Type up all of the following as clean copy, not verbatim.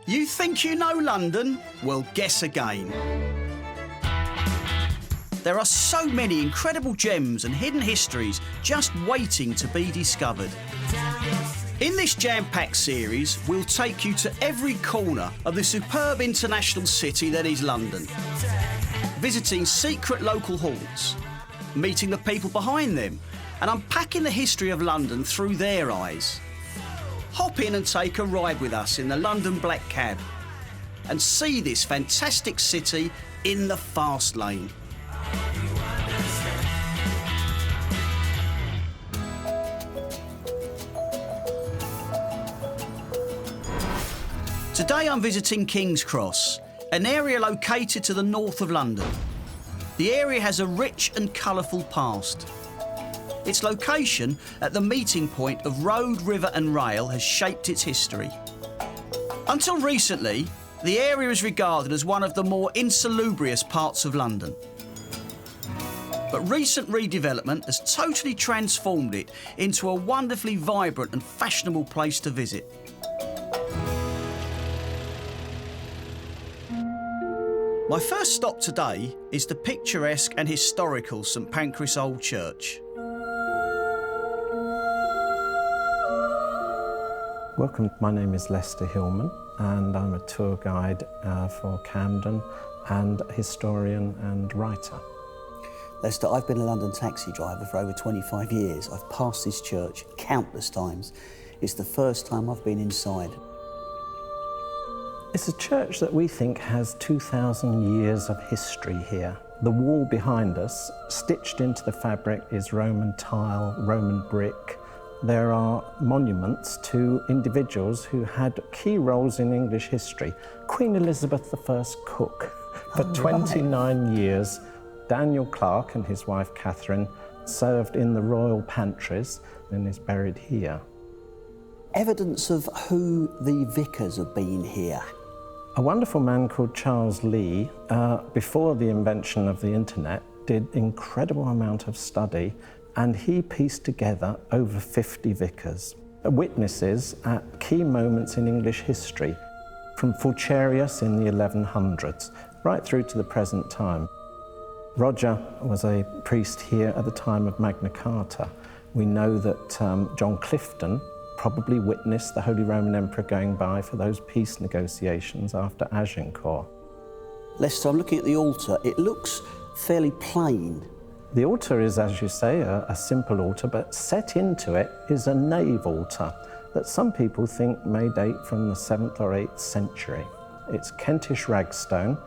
You think you know London? Well, guess again. There are so many incredible gems and hidden histories just waiting to be discovered. In this jam-packed series, we'll take you to every corner of the superb international city that is London, visiting secret local haunts, meeting the people behind them, and unpacking the history of London through their eyes. Hop in and take a ride with us in the London Black Cab and see this fantastic city in the fast lane. Today I'm visiting King's Cross, an area located to the north of London. The area has a rich and colourful past. Its location at the meeting point of road, river and rail has shaped its history. Until recently, the area is regarded as one of the more insalubrious parts of London. But recent redevelopment has totally transformed it into a wonderfully vibrant and fashionable place to visit. My first stop today is the picturesque and historical St Pancras Old Church. Welcome, my name is Lester Hillman and I'm a tour guide for Camden and historian and writer. Lester, I've been a London taxi driver for over 25 years. I've passed this church countless times. It's the first time I've been inside. It's a church that we think has 2,000 years of history here. The wall behind us, stitched into the fabric, is Roman tile, Roman brick. There are monuments to individuals who had key roles in English history. Queen Elizabeth I's cook. For 29 years, Daniel Clark and his wife Catherine served in the royal pantries and is buried here. Evidence of who the vicars have been here. A wonderful man called Charles Lee, before the invention of the internet, did incredible amount of study, and he pieced together over 50 vicars, witnesses at key moments in English history, from Fulcharius in the 1100s, right through to the present time. Roger was a priest here at the time of Magna Carta. We know that John Clifton probably witnessed the Holy Roman Emperor going by for those peace negotiations after Agincourt. Lester, I'm looking at the altar. It looks fairly plain. The altar is, as you say, a simple altar, but set into it is a nave altar that some people think may date from the 7th or 8th century. It's Kentish ragstone,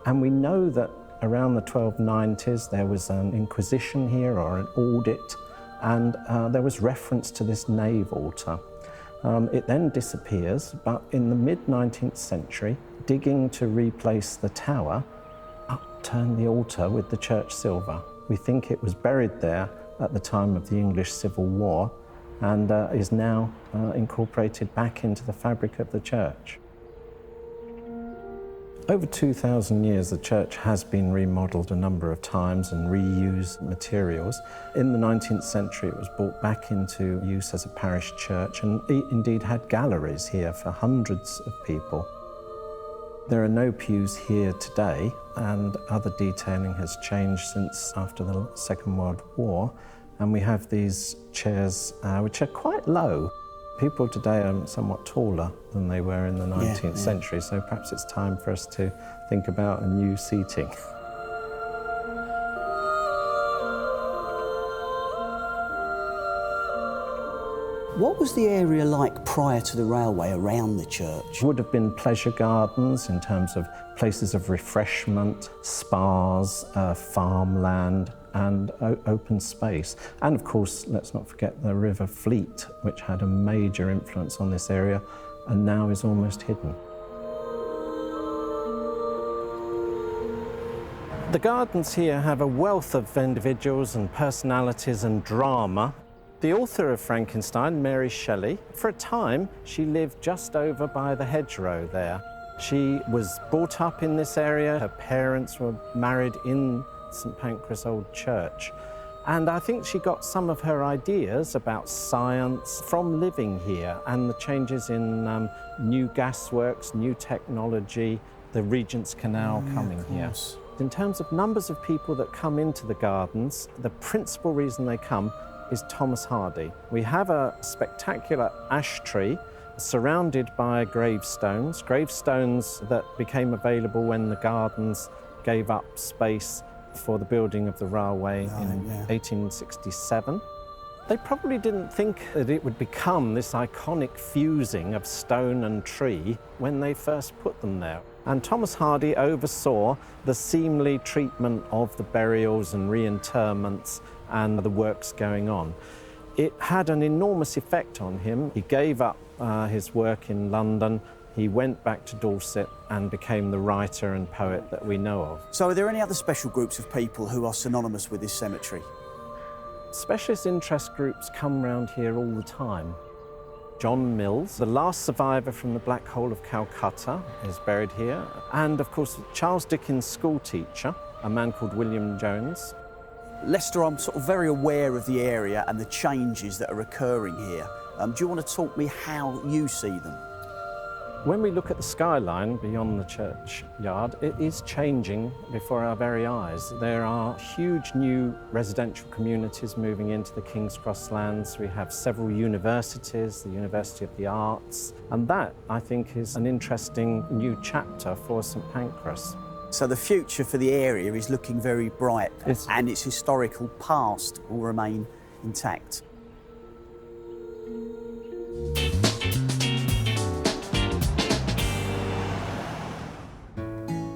and we know that around the 1290s there was an inquisition here or an audit, and there was reference to this nave altar. It then disappears, but in the mid-19th century, digging to replace the tower, upturned the altar with the church silver. We think it was buried there at the time of the English Civil War and is now incorporated back into the fabric of the church. Over 2,000 years, the church has been remodelled a number of times and reused materials. In the 19th century, it was brought back into use as a parish church and indeed had galleries here for hundreds of people. There are no pews here today, and other detailing has changed since after the Second World War, and we have these chairs which are quite low. People today are somewhat taller than they were in the 19th century, so perhaps it's time for us to think about a new seating. What was the area like prior to the railway around the church? Would have been pleasure gardens in terms of places of refreshment, spas, farmland, and open space. And of course, let's not forget the River Fleet, which had a major influence on this area and now is almost hidden. The gardens here have a wealth of individuals and personalities and drama. The author of Frankenstein, Mary Shelley, for a time, she lived just over by the hedgerow there. She was brought up in this area. Her parents were married in St Pancras Old Church. And I think she got some of her ideas about science from living here and the changes in new gasworks, new technology, the Regent's Canal coming here. In terms of numbers of people that come into the gardens, the principal reason they come is Thomas Hardy. We have a spectacular ash tree surrounded by gravestones that became available when the gardens gave up space for the building of the railway in 1867. They probably didn't think that it would become this iconic fusing of stone and tree when they first put them there. And Thomas Hardy oversaw the seemly treatment of the burials and reinterments and the works going on. It had an enormous effect on him. He gave up his work in London. He went back to Dorset and became the writer and poet that we know of. So are there any other special groups of people who are synonymous with this cemetery? Specialist interest groups come round here all the time. John Mills, the last survivor from the Black Hole of Calcutta, is buried here. And of course, Charles Dickens' school teacher, a man called William Jones. Lester, I'm sort of very aware of the area and the changes that are occurring here. Do you want to talk me how you see them? When we look at the skyline beyond the churchyard, it is changing before our very eyes. There are huge new residential communities moving into the King's Cross lands. We have several universities, the University of the Arts, and that, I think, is an interesting new chapter for St Pancras. So the future for the area is looking very bright, and its historical past will remain intact.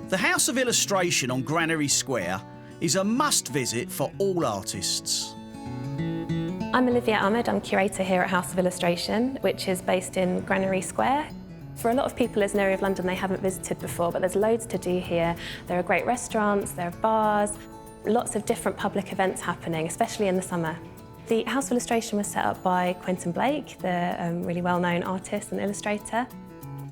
The House of Illustration on Granary Square is a must-visit for all artists. I'm Olivia Ahmed, I'm curator here at House of Illustration, which is based in Granary Square. For a lot of people, it's an area of London they haven't visited before, but there's loads to do here. There are great restaurants, there are bars, lots of different public events happening, especially in the summer. The House of Illustration was set up by Quentin Blake, the really well-known artist and illustrator.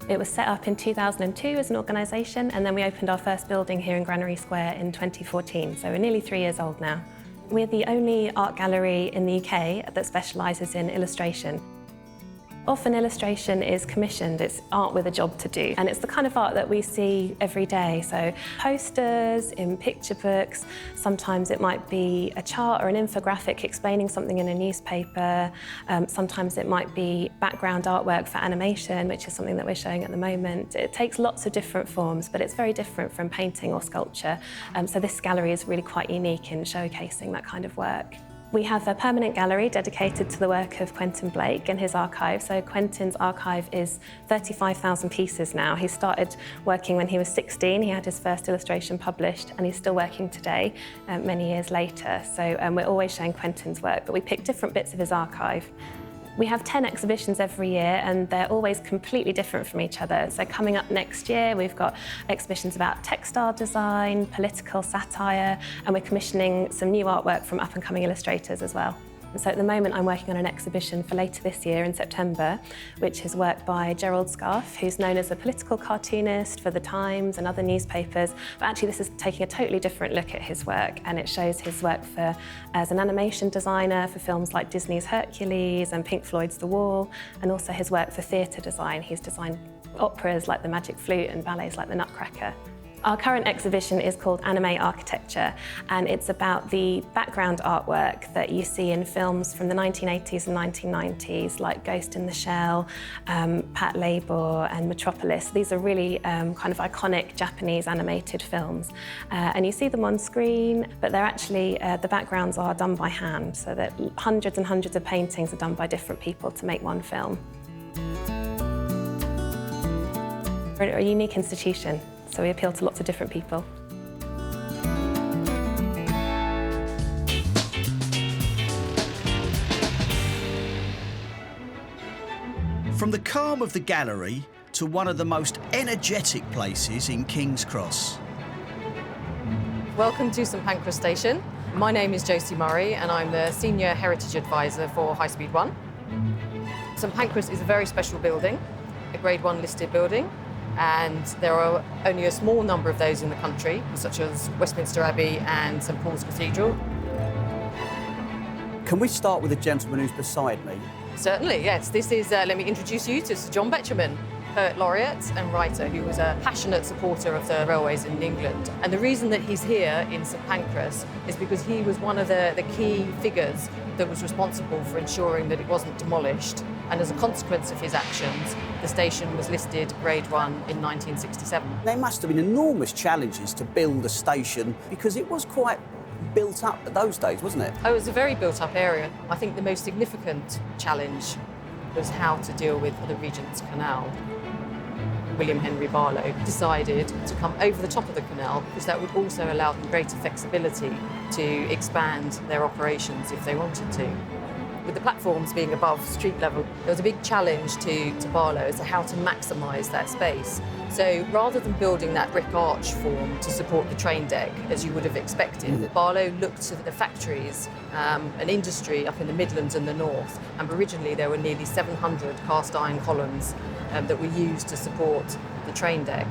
It was set up in 2002 as an organisation, and then we opened our first building here in Granary Square in 2014, so we're nearly 3 years old now. We're the only art gallery in the UK that specialises in illustration. Often illustration is commissioned, it's art with a job to do, and it's the kind of art that we see every day. So posters, in picture books, sometimes it might be a chart or an infographic explaining something in a newspaper, sometimes it might be background artwork for animation, which is something that we're showing at the moment. It takes lots of different forms, but it's very different from painting or sculpture. So this gallery is really quite unique in showcasing that kind of work. We have a permanent gallery dedicated to the work of Quentin Blake and his archive. So Quentin's archive is 35,000 pieces now. He started working when he was 16. He had his first illustration published, and he's still working today, many years later. So we're always showing Quentin's work, but we pick different bits of his archive. We have 10 exhibitions every year, and they're always completely different from each other. So coming up next year, we've got exhibitions about textile design, political satire, and we're commissioning some new artwork from up-and-coming illustrators as well. So at the moment, I'm working on an exhibition for later this year in September, which is work by Gerald Scarfe, who's known as a political cartoonist for The Times and other newspapers. But actually, this is taking a totally different look at his work, and it shows his work as an animation designer for films like Disney's Hercules and Pink Floyd's The Wall, and also his work for theatre design. He's designed operas like The Magic Flute and ballets like The Nutcracker. Our current exhibition is called Anime Architecture, and it's about the background artwork that you see in films from the 1980s and 1990s, like Ghost in the Shell, Pat Labor and Metropolis. These are really kind of iconic Japanese animated films. And you see them on screen, but they're actually, the backgrounds are done by hand, so that hundreds and hundreds of paintings are done by different people to make one film. We're a unique institution, so we appeal to lots of different people. From the calm of the gallery to one of the most energetic places in King's Cross. Welcome to St Pancras Station. My name is Josie Murray, and I'm the Senior Heritage Advisor for High Speed 1. St Pancras is a very special building, a Grade 1 listed building, and there are only a small number of those in the country, such as Westminster Abbey and St Paul's Cathedral. Can we start with the gentleman who's beside me? Certainly, yes. This is, let me introduce you to Sir John Betjeman, poet laureate and writer who was a passionate supporter of the railways in England. And the reason that he's here in St Pancras is because he was one of the key figures that was responsible for ensuring that it wasn't demolished. And as a consequence of his actions, the station was listed Grade 1 in 1967. There must have been enormous challenges to build a station because it was quite built up at those days, wasn't it? Oh, it was a very built-up area. I think the most significant challenge was how to deal with the Regent's Canal. William Henry Barlow decided to come over the top of the canal because that would also allow them greater flexibility to expand their operations if they wanted to. With the platforms being above street level, there was a big challenge to Barlow as to how to maximise that space. So rather than building that brick arch form to support the train deck, as you would have expected, Barlow looked to the factories, an industry up in the Midlands and the North, and originally there were nearly 700 cast iron columns that were used to support the train deck.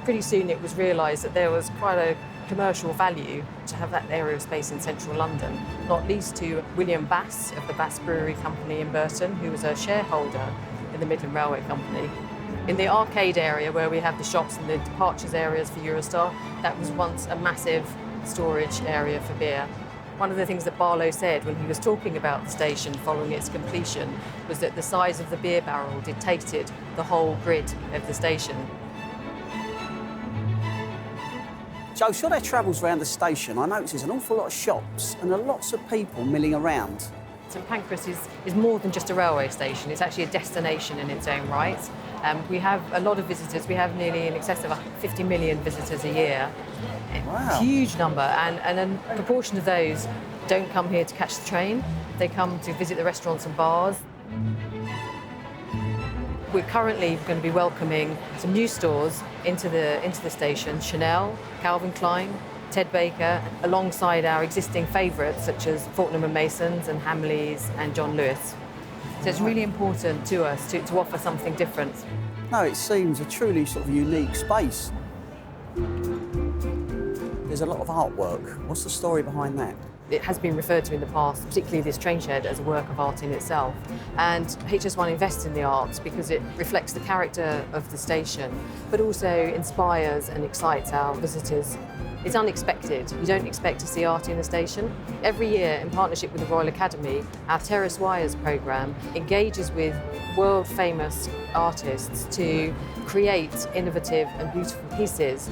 Pretty soon it was realised that there was quite a commercial value to have that area of space in central London, not least to William Bass of the Bass Brewery Company in Burton, who was a shareholder in the Midland Railway Company. In the arcade area where we have the shops and the departures areas for Eurostar, that was once a massive storage area for beer. One of the things that Barlow said when he was talking about the station following its completion was that the size of the beer barrel dictated the whole grid of the station. Joe, sure there travels around the station. I notice there's an awful lot of shops and lots of people milling around. St Pancras is more than just a railway station. It's actually a destination in its own right. We have a lot of visitors. We have nearly in excess of 50 million visitors a year. Wow. Huge number, and a proportion of those don't come here to catch the train. They come to visit the restaurants and bars. We're currently going to be welcoming some new stores into the station: Chanel, Calvin Klein, Ted Baker, alongside our existing favourites such as Fortnum & Mason's and Hamleys and John Lewis. So it's really important to us to offer something different. No, it seems a truly sort of unique space. There's a lot of artwork. What's the story behind that? It has been referred to in the past, particularly this train shed, as a work of art in itself. And HS1 invests in the arts because it reflects the character of the station, but also inspires and excites our visitors. It's unexpected. You don't expect to see art in the station. Every year, in partnership with the Royal Academy, our Terrace Wires programme engages with world-famous artists to create innovative and beautiful pieces.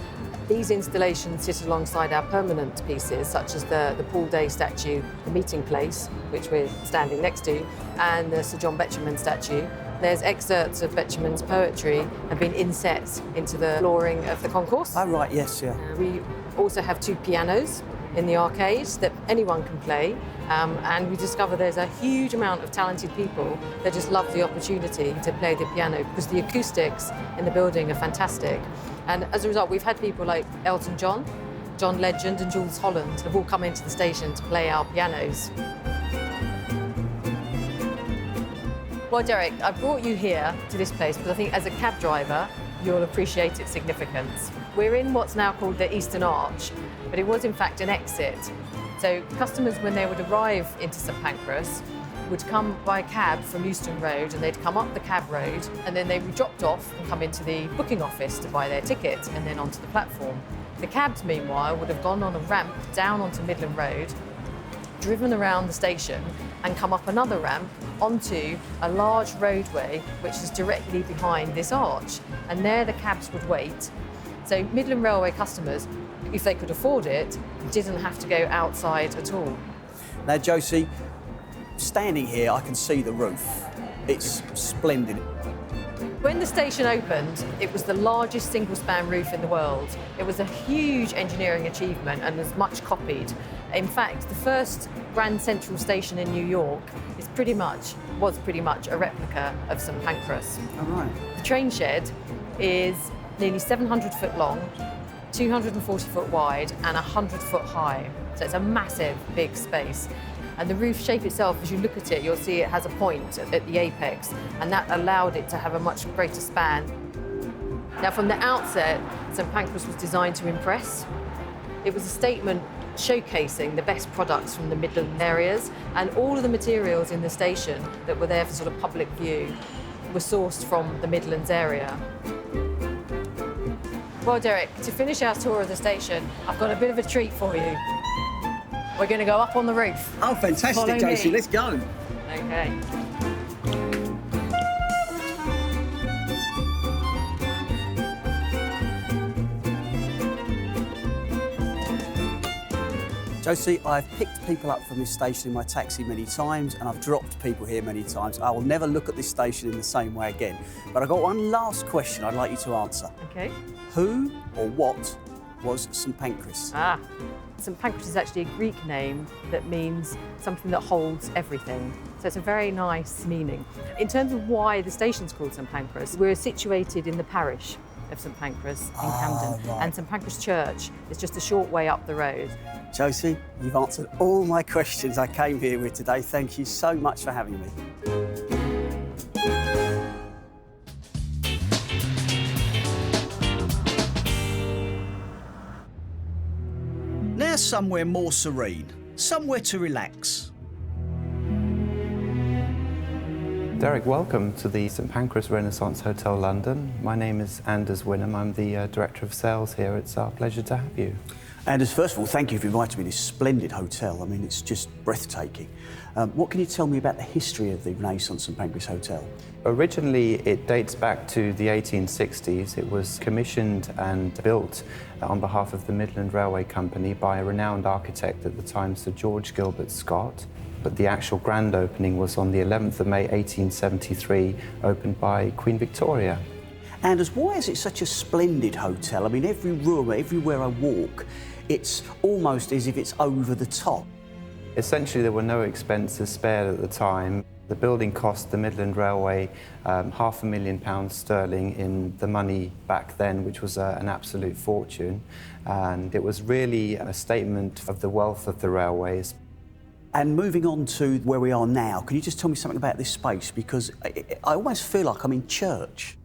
These installations sit alongside our permanent pieces, such as the Paul Day statue, the Meeting Place, which we're standing next to, and the Sir John Betjeman statue. There's excerpts of Betjeman's poetry have been inset into the flooring of the concourse. Oh, right, yes, yeah. We also have 2 pianos in the arcade that anyone can play, and we discover there's a huge amount of talented people that just love the opportunity to play the piano because the acoustics in the building are fantastic. And as a result, we've had people like Elton John, John Legend and Jules Holland have all come into the station to play our pianos. Well, Derek, I brought you here to this place because I think as a cab driver, you'll appreciate its significance. We're in what's now called the Eastern Arch, but it was in fact an exit. So customers, when they would arrive into St Pancras, would come by cab from Euston Road, and they'd come up the cab road, and then they'd be dropped off and come into the booking office to buy their ticket and then onto the platform. The cabs, meanwhile, would have gone on a ramp down onto Midland Road, driven around the station and come up another ramp onto a large roadway which is directly behind this arch. And there the cabs would wait. So Midland Railway customers, if they could afford it, didn't have to go outside at all. Now, Josie, standing here, I can see the roof. It's splendid. When the station opened, it was the largest single-span roof in the world. It was a huge engineering achievement and was much copied. In fact, the first Grand Central station in New York was pretty much a replica of St Pancras. All right. The train shed is nearly 700 foot long, 240 foot wide and 100 foot high. So it's a massive, big space. And the roof shape itself, as you look at it, you'll see it has a point at the apex, and that allowed it to have a much greater span. Now, from the outset, St Pancras was designed to impress. It was a statement showcasing the best products from the Midland areas, and all of the materials in the station that were there for sort of public view were sourced from the Midlands area. Well, Derek, to finish our tour of the station, I've got a bit of a treat for you. We're going to go up on the roof. Oh, fantastic, Follow Josie. me. Let's go. Okay. Josie, I've picked people up from this station in my taxi many times, and I've dropped people here many times. I will never look at this station in the same way again. But I've got one last question I'd like you to answer. Okay. Who or what was St Pancras? St Pancras is actually a Greek name that means something that holds everything. So it's a very nice meaning. In terms of why the station's called St Pancras, we're situated in the parish of St Pancras in Camden. Right. And St Pancras Church is just a short way up the road. Josie, you've answered all my questions I came here with today. Thank you so much for having me. Now somewhere more serene, somewhere to relax. Derek, welcome to the St Pancras Renaissance Hotel London. My name is Anders Wynnum. I'm the Director of Sales here. It's our pleasure to have you. Anders, first of all, thank you for inviting me to this splendid hotel. I mean, it's just breathtaking. What can you tell me about the history of the Renaissance St Pancras Hotel? Originally, it dates back to the 1860s. It was commissioned and built on behalf of the Midland Railway Company by a renowned architect at the time, Sir George Gilbert Scott. But the actual grand opening was on the 11th of May 1873, opened by Queen Victoria. Anders, why is it such a splendid hotel? I mean, every room, everywhere I walk, it's almost as if it's over the top. Essentially, there were no expenses spared at the time. The building cost the Midland Railway £500,000 in the money back then, which was an absolute fortune. And it was really a statement of the wealth of the railways. And moving on to where we are now, can you just tell me something about this space? Because I almost feel like I'm in church.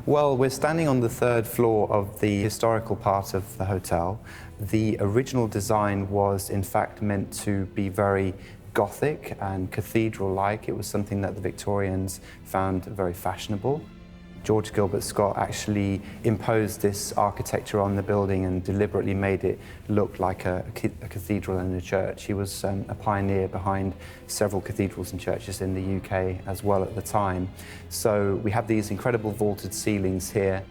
Well, we're standing on the third floor of the historical part of the hotel. The original design was, in fact, meant to be very Gothic and cathedral-like. It was something that the Victorians found very fashionable. George Gilbert Scott actually imposed this architecture on the building and deliberately made it look like a cathedral and a church. He was a pioneer behind several cathedrals and churches in the UK as well at the time. So we have these incredible vaulted ceilings here.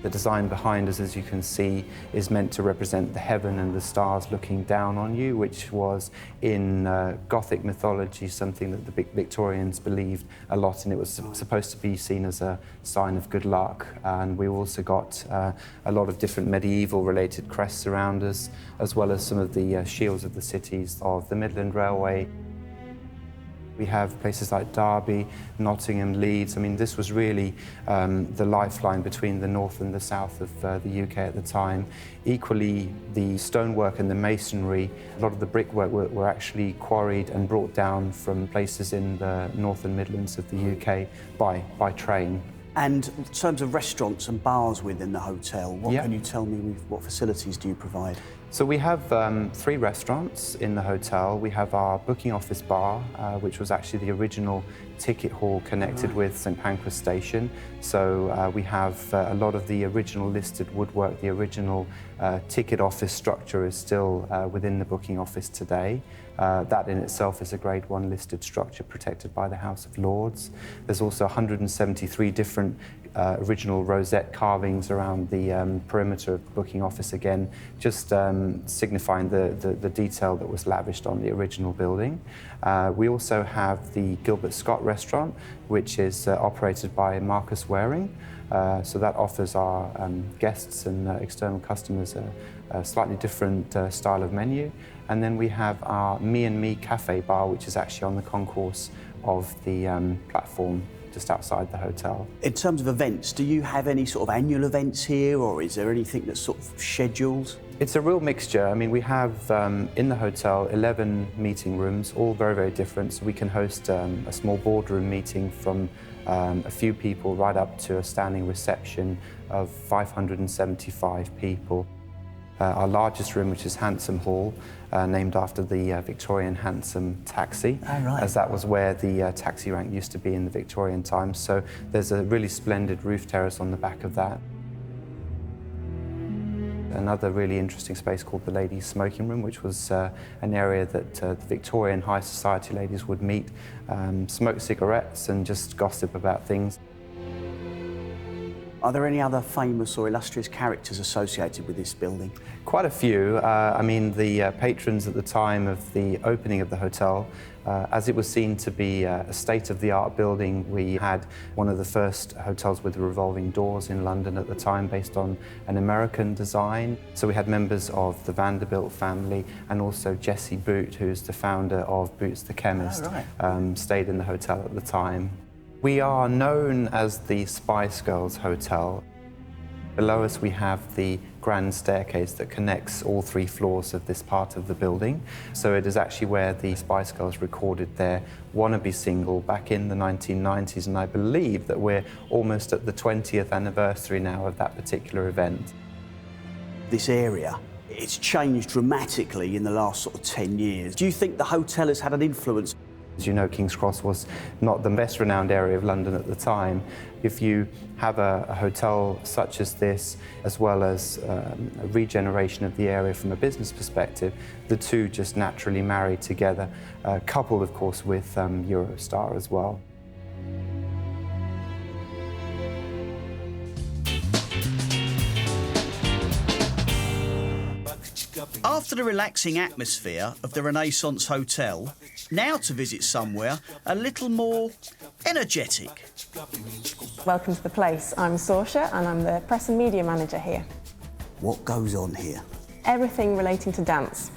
The design behind us, as you can see, is meant to represent the heaven and the stars looking down on you, which was in Gothic mythology something that the Victorians believed a lot, and it was supposed to be seen as a sign of good luck. And we also got a lot of different medieval related crests around us, as well as some of the shields of the cities of the Midland Railway. We have places like Derby, Nottingham, Leeds. I mean, this was really the lifeline between the north and the south of the UK at the time. Equally, the stonework and the masonry, a lot of the brickwork were actually quarried and brought down from places in the north and Midlands of the UK by train. And in terms of restaurants and bars within the hotel, what can you tell me, what facilities do you provide? So we have 3 restaurants in the hotel. We have our booking office bar, which was actually the original ticket hall connected with St Pancras Station. So we have a lot of the original listed woodwork, the original ticket office structure is still within the booking office today. That in itself is a Grade 1 listed structure protected by the House of Lords. There's also 173 different original rosette carvings around the perimeter of the booking office, again, just signifying the detail that was lavished on the original building. We also have the Gilbert Scott restaurant, which is operated by Marcus Waring. So that offers our guests and external customers a slightly different style of menu. And then we have our Me and Me cafe bar, which is actually on the concourse of the platform just outside the hotel. In terms of events, do you have any sort of annual events here, or is there anything that's sort of scheduled? It's a real mixture. I mean, we have in the hotel 11 meeting rooms, all very, very different. So we can host a small boardroom meeting from a few people right up to a standing reception of 575 people. our largest room, which is Hansom Hall, named after the Victorian Hansom taxi, as that was where the taxi rank used to be in the Victorian times. So there's a really splendid roof terrace on the back of that. Another really interesting space called the ladies' smoking room, which was an area that the Victorian high society ladies would meet, smoke cigarettes and just gossip about things. Are there any other famous or illustrious characters associated with this building? Quite a few. I mean, the patrons at the time of the opening of the hotel, as it was seen to be a state-of-the-art building, we had one of the first hotels with revolving doors in London at the time, based on an American design. So we had members of the Vanderbilt family, and also Jessie Boot, who's the founder of Boots the Chemist, stayed in the hotel at the time. We are known as the Spice Girls Hotel. Below us we have the grand staircase that connects all 3 floors of this part of the building. So it is actually where the Spice Girls recorded their Wannabe single back in the 1990s, and I believe that we're almost at the 20th anniversary now of that particular event. This area, it's changed dramatically in the last sort of 10 years. Do you think the hotel has had an influence? As you know, King's Cross was not the best renowned area of London at the time. If you have a hotel such as this, as well as a regeneration of the area from a business perspective, the two just naturally marry together, coupled of course with Eurostar as well. After the relaxing atmosphere of the Renaissance Hotel, now to visit somewhere a little more energetic. Welcome to the place. I'm Saoirse and I'm the press and media manager here. What goes on here? Everything relating to dance.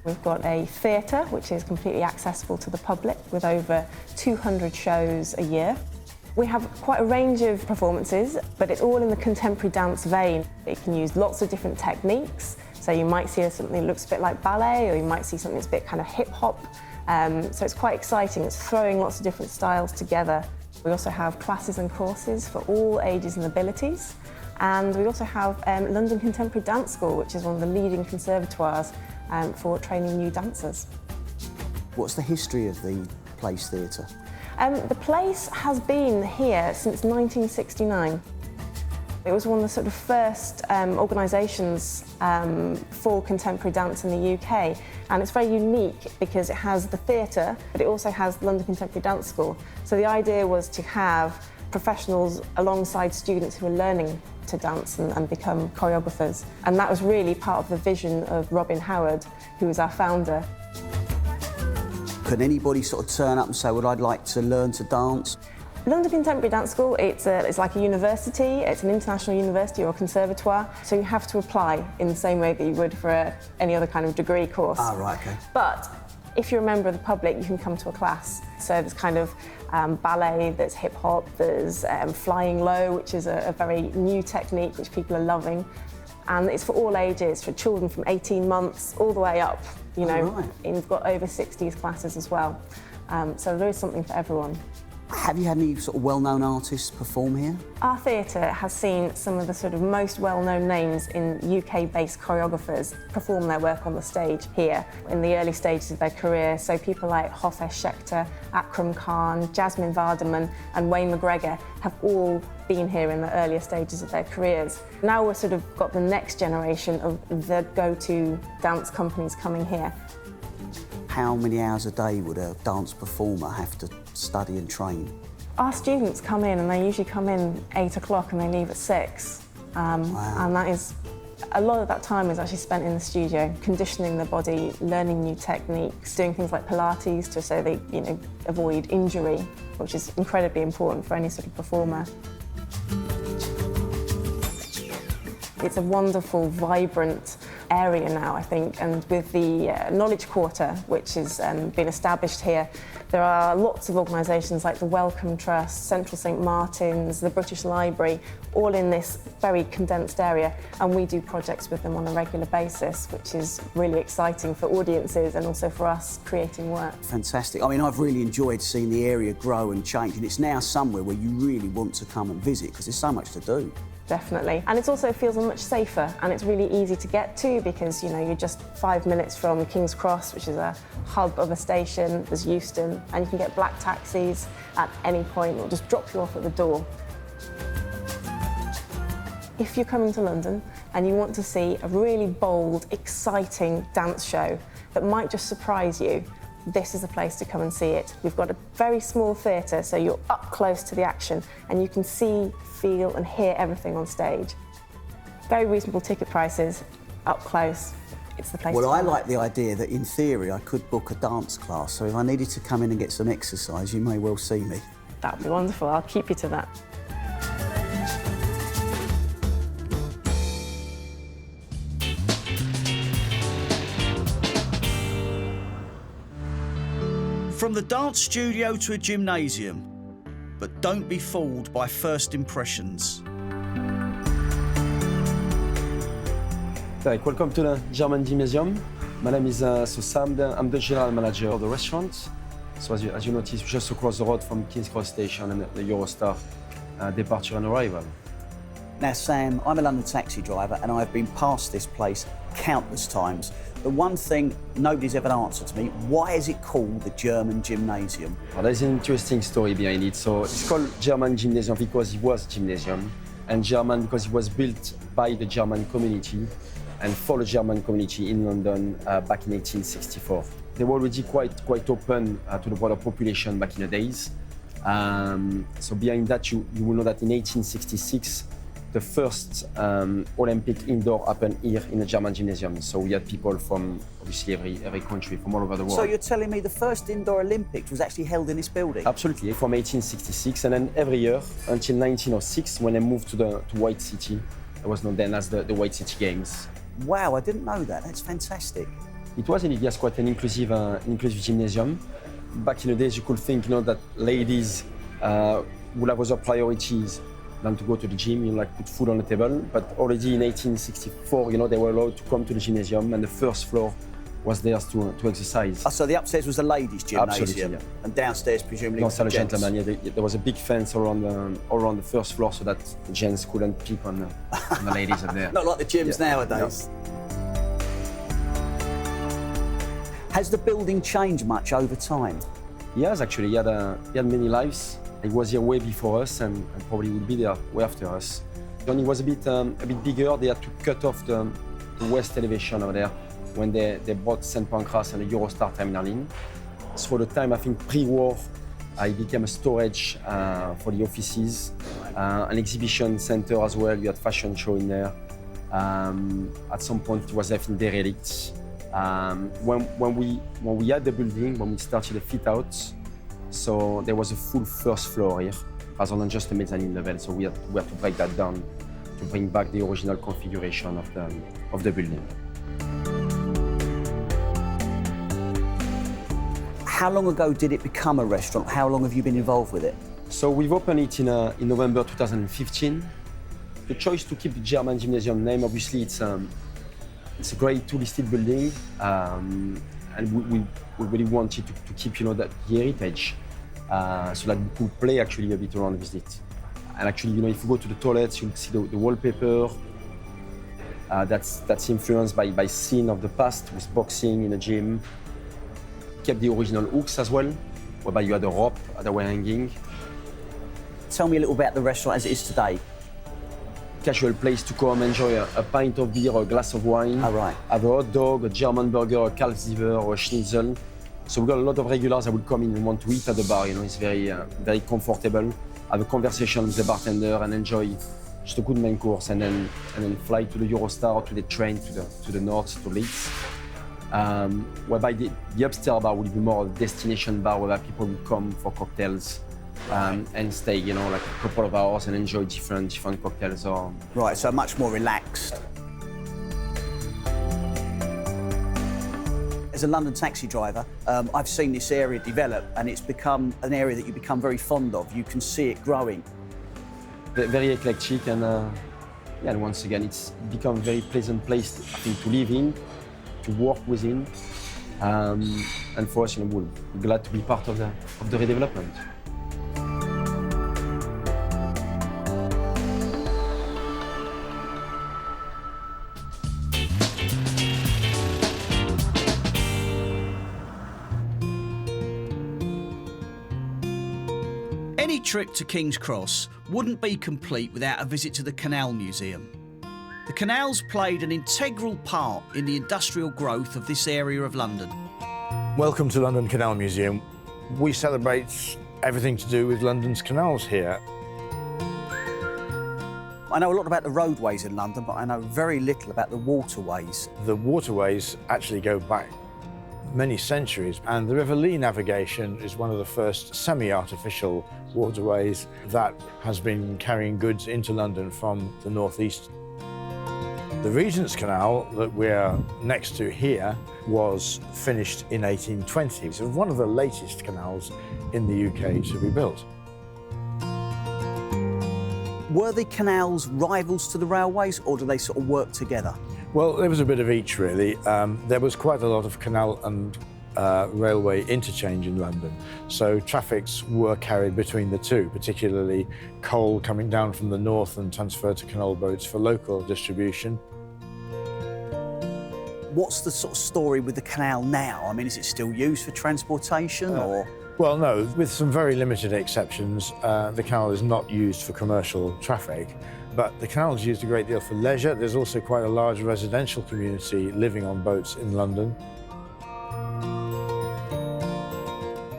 We've got a theatre which is completely accessible to the public with over 200 shows a year. We have quite a range of performances, but it's all in the contemporary dance vein. It can use lots of different techniques. So you might see something that looks a bit like ballet, or you might see something that's a bit kind of hip-hop. So it's quite exciting. It's throwing lots of different styles together. We also have classes and courses for all ages and abilities. And we also have London Contemporary Dance School, which is one of the leading conservatoires for training new dancers. What's the history of the Place Theatre? The place has been here since 1969. It was one of the sort of first organisations for contemporary dance in the UK, and it's very unique because it has the theatre, but it also has the London Contemporary Dance School. So the idea was to have professionals alongside students who are learning to dance and become choreographers, and that was really part of the vision of Robin Howard, who was our founder. Can anybody sort of turn up and say, well, I'd like to learn to dance? London Contemporary Dance School, it's like a university, it's an international university or a conservatoire, so you have to apply in the same way that you would for any other kind of degree course. Ah, right, OK. But if you're a member of the public, you can come to a class. So there's kind of ballet, there's hip-hop, there's flying low, which is a very new technique which people are loving. And it's for all ages, for children from 18 months all the way up, you know. Right. And we've got over 60s classes as well. So there is something for everyone. Have you had any sort of well-known artists perform here? Our theatre has seen some of the sort of most well-known names in UK-based choreographers perform their work on the stage here in the early stages of their career. So people like Hofesh Shekhter, Akram Khan, Jasmine Vardaman and Wayne McGregor have all been here in the earlier stages of their careers. Now we've sort of got the next generation of the go-to dance companies coming here. How many hours a day would a dance performer have to study and train? Our students come in and they usually come in 8 o'clock and they leave at 6. Wow. And that is, a lot of that time is actually spent in the studio, conditioning the body, learning new techniques, doing things like Pilates so they, you know, avoid injury, which is incredibly important for any sort of performer. It's a wonderful, vibrant area now, I think, and with the Knowledge Quarter, which has been established here, there are lots of organisations like the Wellcome Trust, Central St Martin's, the British Library, all in this very condensed area, and we do projects with them on a regular basis, which is really exciting for audiences and also for us creating work. Fantastic. I mean, I've really enjoyed seeing the area grow and change, and it's now somewhere where you really want to come and visit because there's so much to do. definitely. And it also feels much safer, and it's really easy to get to because, you know, you're just 5 minutes from King's Cross, which is a hub of a station. There's Euston, and you can get black taxis at any point. It'll just drop you off at the door. If you're coming to London and you want to see a really bold, exciting dance show that might just surprise you, this is the place to come and see it. We've got a very small theatre, so you're up close to the action and you can see, feel and hear everything on stage. Very reasonable ticket prices, up close. It's the place Well, to I come. like the idea that in theory I could book a dance class, so if I needed to come in and get some exercise, you may well see me. That'd be wonderful. I'll keep you to that. From the dance studio to a gymnasium, but don't be fooled by first impressions. Like, welcome to the German Gymnasium. My name is Sam. I'm the general manager of the restaurant. So as you notice, we're just across the road from King's Cross Station and the Eurostar departure and arrival. Now, Sam, I'm a London taxi driver and I've been past this place countless times. The one thing nobody's ever answered to me, why is it called the German Gymnasium? Well, there's an interesting story behind it. So it's called German Gymnasium because it was a gymnasium, and German because it was built by the German community and for the German community in London back in 1864. They were already quite open to the broader population back in the days. So behind that, you will know that in 1866, the first Olympic indoor happened here in the German Gymnasium. So we had people from obviously every country from all over the world. So you're telling me the first indoor Olympics was actually held in this building? Absolutely, from 1866, and then every year until 1906, when they moved to White City, it was known then as the White City Games. Wow, I didn't know that. That's fantastic. It was indeed, yes, quite an inclusive gymnasium. Back in the days, you could think, that ladies would have other priorities than to go to the gym, like put food on the table. But already in 1864, they were allowed to come to the gymnasium, and the first floor was theirs to exercise. Oh, so the upstairs was the ladies' gymnasium, Absolutely, yeah. And downstairs presumably was the Downstairs, gents. gentlemen, there was a big fence around the first floor so that the gents couldn't pick on the ladies up there. Not like the gyms nowadays. Has the building changed much over time? Yes, actually, he had many lives. He was here way before us and probably will be there way after us. When he was a bit bigger, they had to cut off the west elevation over there when they brought St. Pancras and the Eurostar terminal in. So for the time, I think pre-war, it became a storage for the offices, an exhibition center as well. You had fashion show in there. At some point, it was left in derelict. When we had the building, when we started the fit out, so there was a full first floor here, rather than just a mezzanine level. So we had to break that down to bring back the original configuration of the building. How long ago did it become a restaurant? How long have you been involved with it? So we've opened it in November 2015. The choice to keep the German Gymnasium name, obviously, it's a Grade 2 listed building, and we really wanted to keep, that heritage, so that we could play actually a bit around with it. And actually, if you go to the toilets, you'll see the wallpaper. That's influenced by scene of the past with boxing in a gym. Kept the original hooks as well, whereby you had a rope that were hanging. Tell me a little about the restaurant as it is today. Casual place to come, enjoy a pint of beer or a glass of wine. All right. Have a hot dog, a German burger, a Kalbsleber or a Schnitzel. So we've got a lot of regulars that will come in and want to eat at the bar. It's very comfortable. Have a conversation with the bartender and enjoy just a good main course, and then fly to the Eurostar or to the train to the north, to Leeds. Whereby the upstairs bar will be more a destination bar where people will come for cocktails. And stay, like a couple of hours and enjoy different cocktails. Right, so much more relaxed. As a London taxi driver, I've seen this area develop, and it's become an area that you become very fond of. You can see it growing. Very eclectic, and once again, it's become a very pleasant place, I think, to live in, to work within, and for us, we're glad to be part of the redevelopment. trip to King's Cross wouldn't be complete without a visit to the Canal Museum. The canals played an integral part in the industrial growth of this area of London. Welcome to London Canal Museum. We celebrate everything to do with London's canals here. I know a lot about the roadways in London, but I know very little about the waterways. The waterways actually go back many centuries, and the River Lee navigation is one of the first semi-artificial waterways that has been carrying goods into London from the northeast. The Regent's Canal that we're next to here was finished in 1820. It's one of the latest canals in the UK to be built. Were the canals rivals to the railways, or do they sort of work together? Well, there was a bit of each, really. There was quite a lot of canal and railway interchange in London, so traffics were carried between the two, particularly coal coming down from the north and transferred to canal boats for local distribution. What's the sort of story with the canal now? I mean, is it still used for transportation, or...? Well, no, with some very limited exceptions, the canal is not used for commercial traffic, but the canal is used a great deal for leisure. There's also quite a large residential community living on boats in London.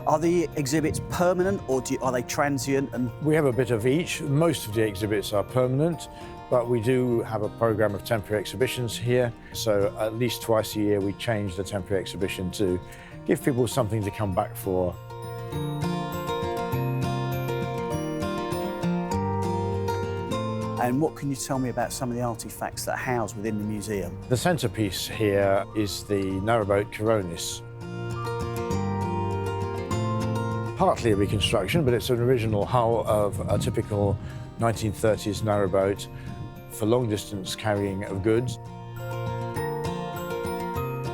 Are the exhibits permanent, or are they transient? And we have a bit of each. Most of the exhibits are permanent, but we do have a programme of temporary exhibitions here. So at least twice a year we change the temporary exhibition to give people something to come back for. And what can you tell me about some of the artefacts that are housed within the museum? The centrepiece here is the narrowboat Coronis. Partly a reconstruction, but it's an original hull of a typical 1930s narrowboat for long-distance carrying of goods.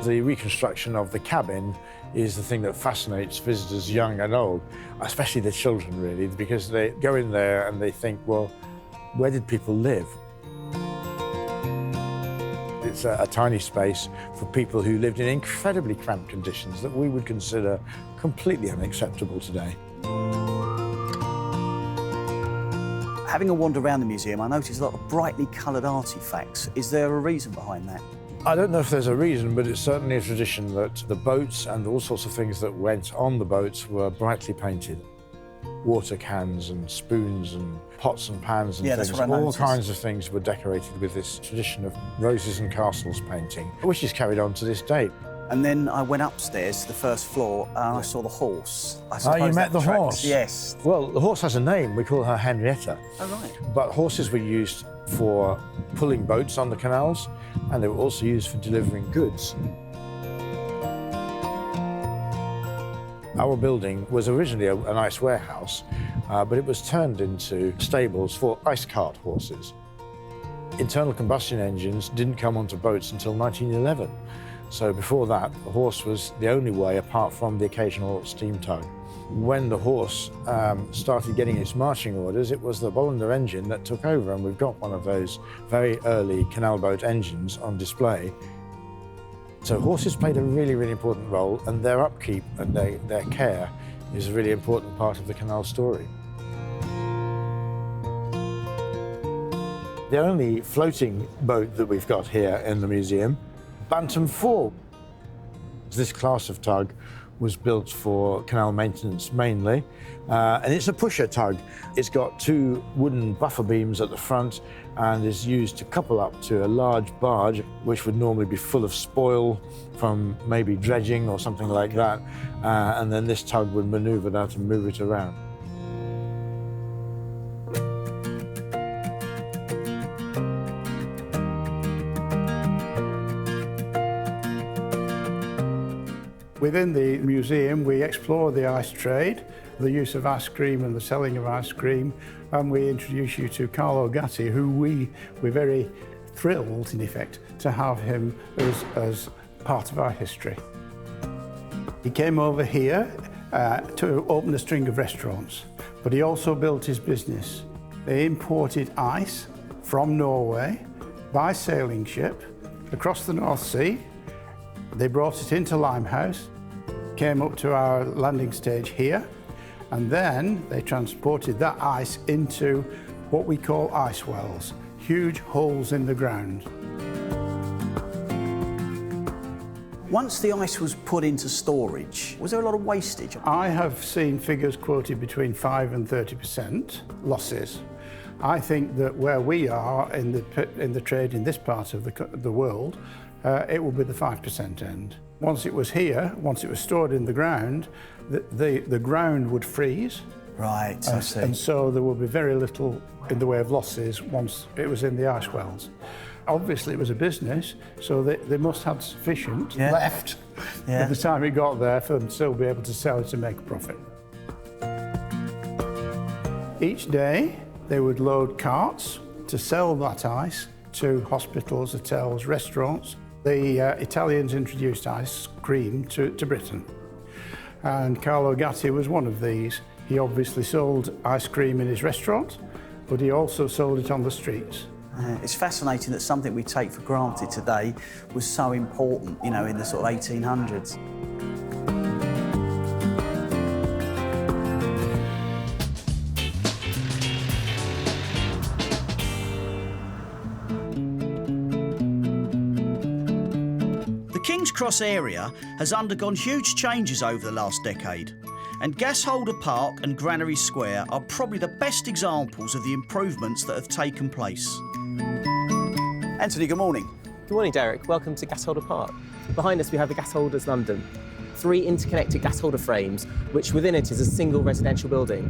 The reconstruction of the cabin is the thing that fascinates visitors, young and old, especially the children, really, because they go in there and they think, well, where did people live? It's a tiny space for people who lived in incredibly cramped conditions that we would consider completely unacceptable today. Having a wander around the museum, I noticed a lot of brightly coloured artefacts. Is there a reason behind that? I don't know if there's a reason, but it's certainly a tradition that the boats and all sorts of things that went on the boats were brightly painted. Water cans and spoons and pots and pans and things. All kinds of things were decorated with this tradition of roses and castles painting, which is carried on to this day. And then I went upstairs to the first floor and I saw the horse. Oh, you met the horse? Yes. Well, the horse has a name. We call her Henrietta. Oh, right. But horses were used for pulling boats on the canals, and they were also used for delivering goods. Our building was originally an ice warehouse, but it was turned into stables for ice cart horses. Internal combustion engines didn't come onto boats until 1911. So before that, the horse was the only way apart from the occasional steam tug. When the horse started getting its marching orders, it was the Bollinger engine that took over, and we've got one of those very early canal boat engines on display. So horses played a really, really important role, and their upkeep and their care is a really important part of the canal story. The only floating boat that we've got here in the museum, Bantam 4. This class of tug was built for canal maintenance mainly, and it's a pusher tug. It's got two wooden buffer beams at the front and is used to couple up to a large barge, which would normally be full of spoil from maybe dredging or something like that, and then this tug would maneuver that and move it around. Within the museum, we explore the ice trade, the use of ice cream and the selling of ice cream, and we introduce you to Carlo Gatti, who we're very thrilled, in effect, to have him as part of our history. He came over here to open a string of restaurants, but he also built his business. They imported ice from Norway by sailing ship across the North Sea. They brought it into Limehouse, came up to our landing stage here, And then they transported that ice into what we call ice wells, huge holes in the ground. Once the ice was put into storage, was there a lot of wastage? I have seen figures quoted between 5 and 30% losses. I think that where we are in the trade in this part of the world, it will be the 5% end. Once it was here, once it was stored in the ground, the ground would freeze. Right, I see. And so there will be very little in the way of losses once it was in the ice wells. Obviously, it was a business, so they must have sufficient left at the time it got there for them to still be able to sell it and make a profit. Each day, they would load carts to sell that ice to hospitals, hotels, restaurants. The Italians introduced ice cream to Britain, and Carlo Gatti was one of these. He obviously sold ice cream in his restaurant, but he also sold it on the streets. It's fascinating that something we take for granted today was so important, you know, in the sort of 1800s. The King's Cross area has undergone huge changes over the last decade, and Gasholder Park and Granary Square are probably the best examples of the improvements that have taken place. Anthony, good morning. Good morning, Derek. Welcome to Gasholder Park. Behind us we have the Gasholders London. 3 interconnected gasholder frames, which within it is a single residential building.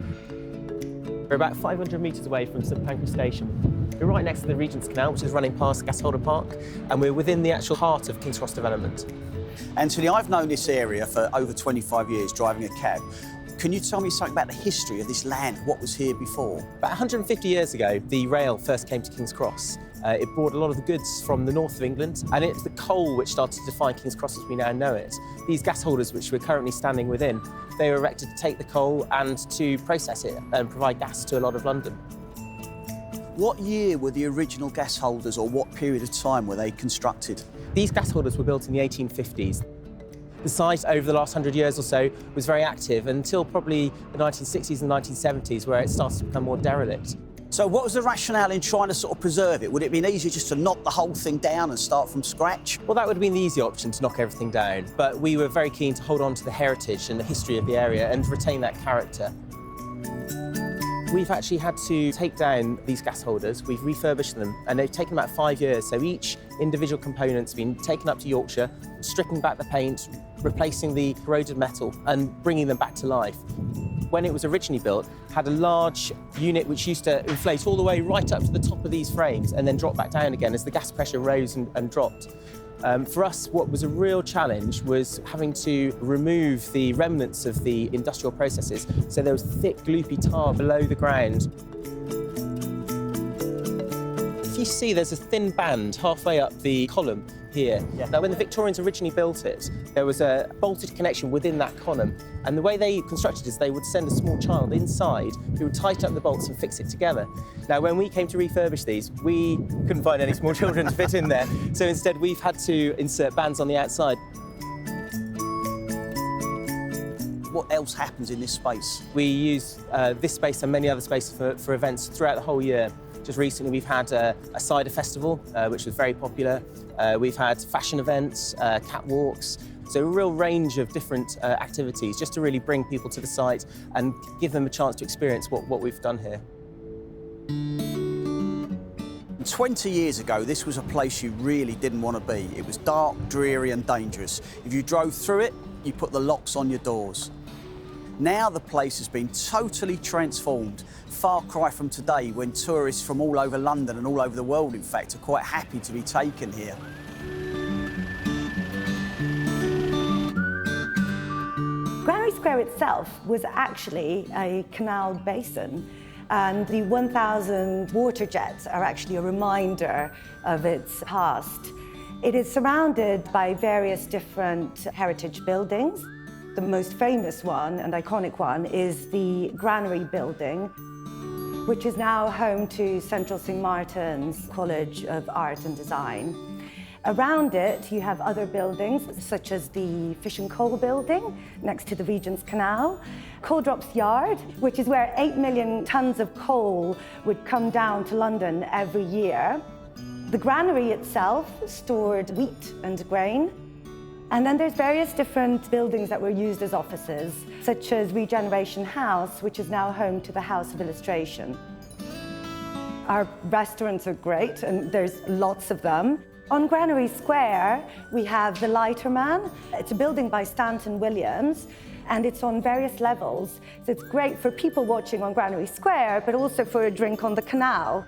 We're about 500 metres away from St Pancras Station. We're right next to the Regent's Canal, which is running past Gasholder Park, and we're within the actual heart of King's Cross development. Anthony, I've known this area for over 25 years, driving a cab. Can you tell me something about the history of this land? What was here before? About 150 years ago, the rail first came to King's Cross. It brought a lot of the goods from the north of England, and it's the coal which started to define King's Cross as we now know it. These gas holders, which we're currently standing within, they were erected to take the coal and to process it and provide gas to a lot of London. What year were the original gas holders, or what period of time were they constructed? These gas holders were built in the 1850s. The site over the last 100 years or so was very active until probably the 1960s and 1970s, where it started to become more derelict. So what was the rationale in trying to sort of preserve it? Would it have been easier just to knock the whole thing down and start from scratch? Well, that would have been the easy option, to knock everything down, but we were very keen to hold on to the heritage and the history of the area and retain that character. We've actually had to take down these gas holders. We've refurbished them, and they've taken about 5 years. So each individual component's been taken up to Yorkshire, stripping back the paint, replacing the corroded metal, and bringing them back to life. When it was originally built, had a large unit which used to inflate all the way right up to the top of these frames and then drop back down again as the gas pressure rose and dropped. For us, what was a real challenge was having to remove the remnants of the industrial processes. So there was thick, gloopy tar below the ground. If you see, there's a thin band halfway up the column here. Yeah. Now, when the Victorians originally built it, there was a bolted connection within that column. And the way they constructed it is they would send a small child inside who would tighten up the bolts and fix it together. Now, when we came to refurbish these, we couldn't find any small children to fit in there. So instead, we've had to insert bands on the outside. What else happens in this space? We use this space and many other spaces for events throughout the whole year. Just recently, we've had a cider festival, which was very popular. We've had fashion events, catwalks, so a real range of different activities just to really bring people to the site and give them a chance to experience what we've done here. 20 years ago, this was a place you really didn't want to be. It was dark, dreary and dangerous. If you drove through it, you put the locks on your doors. Now the place has been totally transformed. Far cry from today, when tourists from all over London and all over the world, in fact, are quite happy to be taken here. Granary Square itself was actually a canal basin, and the 1,000 water jets are actually a reminder of its past. It is surrounded by various different heritage buildings. The most famous one and iconic one is the Granary building, which is now home to Central St Martin's College of Art and Design. Around it, you have other buildings, such as the Fish and Coal building next to the Regent's Canal, Coal Drops Yard, which is where 8 million tonnes of coal would come down to London every year. The granary itself stored wheat and grain. And then there's various different buildings that were used as offices, such as Regeneration House, which is now home to the House of Illustration. Our restaurants are great, and there's lots of them. On Granary Square, we have the Lighterman. It's a building by Stanton Williams, and it's on various levels. So it's great for people watching on Granary Square, but also for a drink on the canal.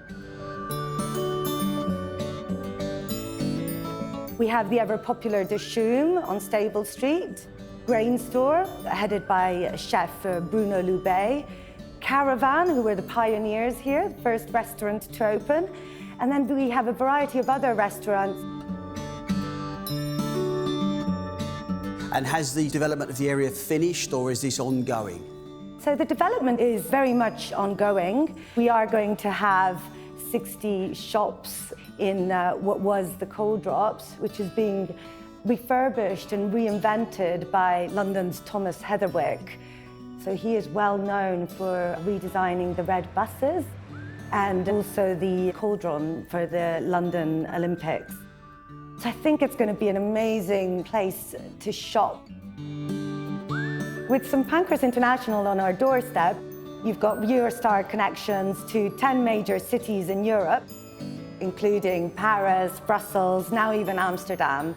We have the ever-popular De Choum on Stable Street, Grain Store, headed by chef Bruno Loubet, Caravan, who were the pioneers here, the first restaurant to open. And then we have a variety of other restaurants. And has the development of the area finished, or is this ongoing? So the development is very much ongoing. We are going to have 60 shops in what was the Coal Drops, which is being refurbished and reinvented by London's Thomas Heatherwick. So he is well known for redesigning the red buses and also the cauldron for the London Olympics. So I think it's going to be an amazing place to shop. With some Pancras International on our doorstep, you've got Eurostar connections to 10 major cities in Europe, including Paris, Brussels, now even Amsterdam.